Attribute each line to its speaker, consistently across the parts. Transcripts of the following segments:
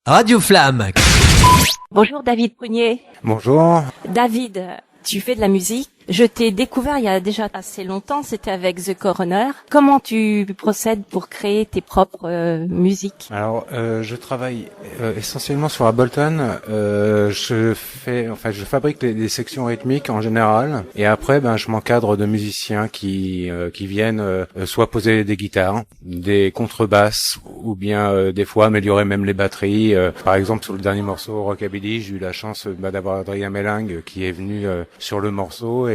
Speaker 1: Radio Flamme.
Speaker 2: Bonjour David Prunier.
Speaker 3: Bonjour.
Speaker 2: David, tu fais de la musique. Je t'ai découvert il y a déjà assez longtemps, c'était avec The Coroner. Comment tu procèdes pour créer tes propres musiques?
Speaker 3: Alors, je travaille essentiellement sur Ableton. Je fabrique des sections rythmiques en général, et après, je m'encadre de musiciens qui viennent soit poser des guitares, des contrebasses, ou bien des fois améliorer même les batteries. Par exemple, sur le dernier morceau Rockabilly, j'ai eu la chance d'avoir Adrien Mélingue qui est venu sur le morceau,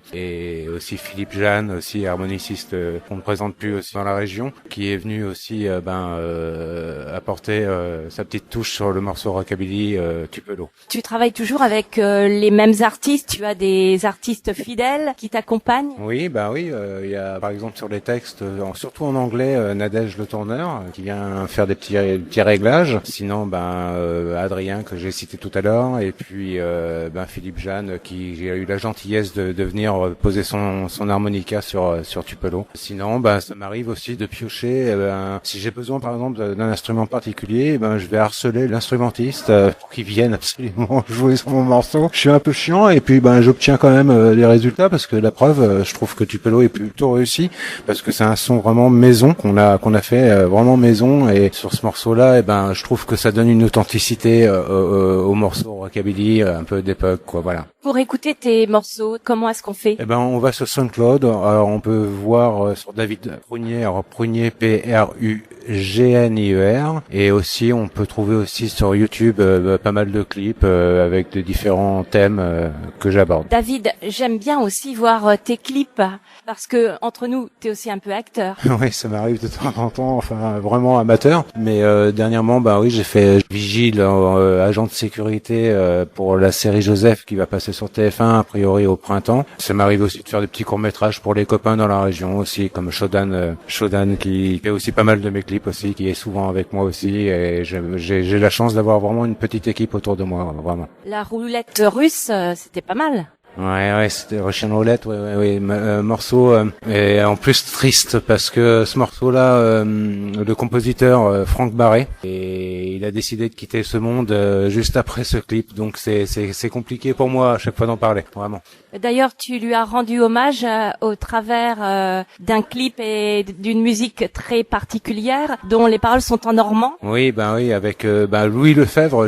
Speaker 3: et aussi Philippe Jeanne, aussi harmoniciste qu'on ne présente plus aussi dans la région, qui est venu aussi apporter sa petite touche sur le morceau Rockabilly Tupelo.
Speaker 2: Tu travailles toujours avec les mêmes artistes? Tu as des artistes fidèles qui t'accompagnent?
Speaker 3: Oui, il y a par exemple sur les textes, surtout en anglais, Nadège Le Tourneur qui vient faire des petits réglages. Sinon, Adrien que j'ai cité tout à l'heure, et puis Philippe Jeanne qui j'ai eu la gentillesse de venir poser son harmonica sur Tupelo. Sinon, ça m'arrive aussi de piocher. Si j'ai besoin, par exemple, d'un instrument particulier, je vais harceler l'instrumentiste pour qu'il vienne absolument jouer sur mon morceau. Je suis un peu chiant, et puis j'obtiens quand même les résultats, parce que la preuve, je trouve que Tupelo est plutôt réussi, parce que c'est un son vraiment maison qu'on a fait vraiment maison. Et sur ce morceau-là, je trouve que ça donne une authenticité au morceau Rockabilly, un peu d'époque, quoi. Voilà.
Speaker 2: Pour écouter tes morceaux, comment est-ce qu'on fait?
Speaker 3: On va sur SoundCloud. Alors, on peut voir sur David Prunier, alors Prunier Prugnier, et aussi on peut trouver aussi sur YouTube pas mal de clips avec de différents thèmes que j'aborde.
Speaker 2: David, j'aime bien aussi voir tes clips, parce que entre nous, t'es aussi un peu acteur.
Speaker 3: Oui, ça m'arrive de temps en temps, enfin vraiment amateur. Mais dernièrement, oui, j'ai fait vigile, agent de sécurité pour la série Joseph qui va passer sur TF1 a priori au printemps. Ça m'arrive aussi de faire des petits courts-métrages pour les copains dans la région aussi, comme Shodan qui fait aussi pas mal de mes clips aussi, qui est souvent avec moi aussi, et j'ai la chance d'avoir vraiment une petite équipe autour de moi, vraiment.
Speaker 2: La roulette russe, c'était pas mal.
Speaker 3: Ouais, c'était Russian Roulette, oui. Morceau, et en plus triste, parce que ce morceau-là, le compositeur Franck Barré, et il a décidé de quitter ce monde juste après ce clip, donc c'est compliqué pour moi à chaque fois d'en parler, vraiment.
Speaker 2: D'ailleurs, tu lui as rendu hommage au travers d'un clip et d'une musique très particulière, dont les paroles sont en normand.
Speaker 3: Oui, avec Louis Lefebvre,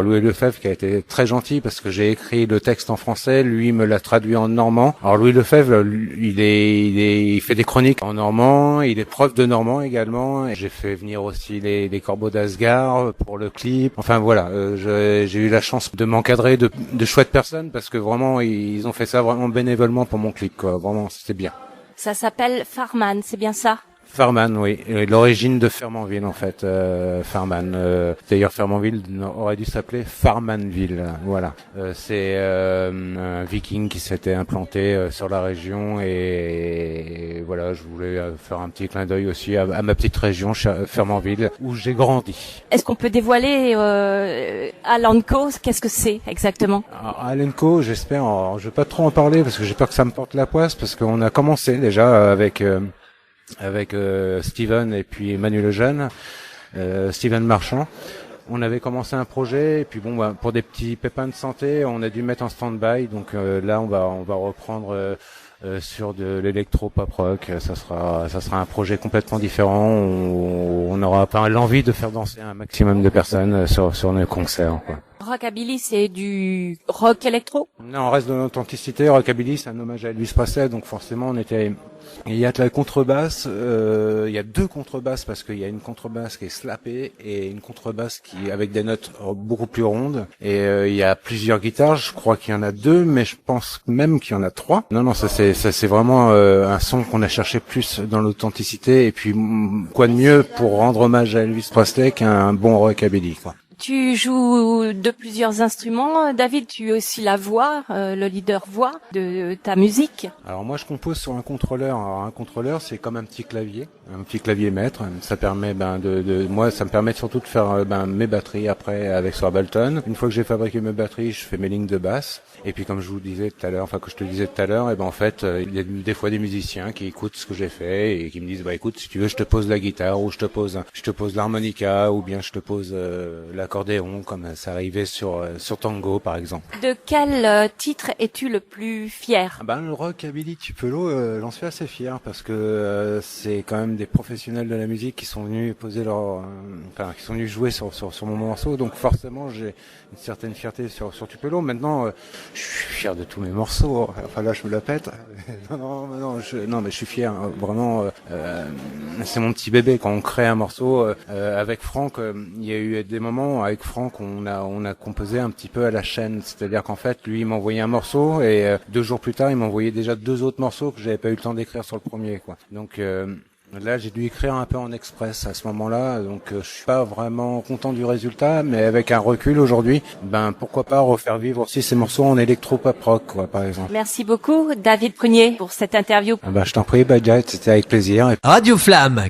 Speaker 3: Louis Lefebvre qui a été très gentil, parce que j'ai écrit le texte en français, lui me l'a traduit en normand. Alors Louis Lefebvre, il fait des chroniques en normand, il est prof de normand également, et j'ai fait venir aussi les Corbeaux d'Asgard pour le clip. Enfin voilà, j'ai eu la chance de m'encadrer de chouettes personnes, parce que vraiment ils ont fait ça vraiment bénévolement pour mon clip, quoi. Vraiment, c'était bien.
Speaker 2: Ça s'appelle Farman, c'est bien ça?
Speaker 3: Farman, oui. L'origine de Fermanville, en fait, Farman. D'ailleurs, Fermanville aurait dû s'appeler Farmanville. Voilà. C'est un viking qui s'était implanté sur la région, et voilà, je voulais faire un petit clin d'œil aussi à ma petite région, Fermanville, où j'ai grandi.
Speaker 2: Est-ce qu'on peut dévoiler Alan Co, qu'est-ce que c'est exactement?
Speaker 3: Alan Co, j'espère. Alors, je vais pas trop en parler, parce que j'ai peur que ça me porte la poisse, parce qu'on a commencé déjà avec Steven et puis Emmanuel Lejeune, Steven Marchand. On avait commencé un projet, et puis pour des petits pépins de santé, on a dû mettre en stand-by. Donc là, on va reprendre sur de l'électro-pop rock. Ça sera un projet complètement différent. On aura pas l'envie de faire danser un maximum de personnes sur nos concerts, quoi.
Speaker 2: Rockabilly, c'est du rock électro?
Speaker 3: Non, on reste dans l'authenticité. Rockabilly, c'est un hommage à Elvis Presley, donc forcément il y a de la contrebasse, il y a deux contrebasses, parce qu'il y a une contrebasse qui est slappée et une contrebasse qui avec des notes beaucoup plus rondes, et il y a plusieurs guitares, je crois qu'il y en a deux, mais je pense même qu'il y en a trois. Non, ça c'est vraiment un son qu'on a cherché plus dans l'authenticité, et puis quoi de mieux pour rendre hommage à Elvis Presley qu'un bon rockabilly, quoi.
Speaker 2: Tu joues de plusieurs instruments. David, tu es aussi la voix, le leader voix de ta musique.
Speaker 3: Alors moi je compose sur un contrôleur. Alors un contrôleur c'est comme un petit clavier maître. Ça permet moi ça me permet surtout de faire mes batteries après avec sur Ableton. Une fois que j'ai fabriqué mes batteries, je fais mes lignes de basse. Et puis comme je vous disais tout à l'heure, que je te disais tout à l'heure, en fait il y a des fois des musiciens qui écoutent ce que j'ai fait et qui me disent écoute si tu veux je te pose la guitare ou je te pose l'harmonica ou bien je te pose l'accordéon comme ça arrivait sur Tango par exemple.
Speaker 2: De quel titre es-tu le plus fier?
Speaker 3: Le rockabilly Tupelo, j'en suis assez fier parce que c'est quand même des professionnels de la musique qui sont venus poser qui sont venus jouer sur mon morceau, donc forcément j'ai une certaine fierté sur Tupelo. Maintenant je suis fier de tous mes morceaux. Enfin là je me la pète. mais je suis fier vraiment. C'est mon petit bébé. Quand on crée un morceau avec Franck, il y a eu des moments avec Franck on a composé un petit peu à la chaîne, c'est-à-dire qu'en fait lui il m'envoyait un morceau et 2 jours plus tard il m'envoyait déjà 2 autres morceaux que j'avais pas eu le temps d'écrire sur le premier quoi. Donc là, j'ai dû écrire un peu en express à ce moment-là, donc je suis pas vraiment content du résultat, mais avec un recul aujourd'hui, pourquoi pas refaire vivre aussi ces morceaux en électro-pop rock, quoi, par exemple.
Speaker 2: Merci beaucoup, David Prunier, pour cette interview.
Speaker 3: Je t'en prie, Jade, c'était avec plaisir.
Speaker 1: Radio Flamme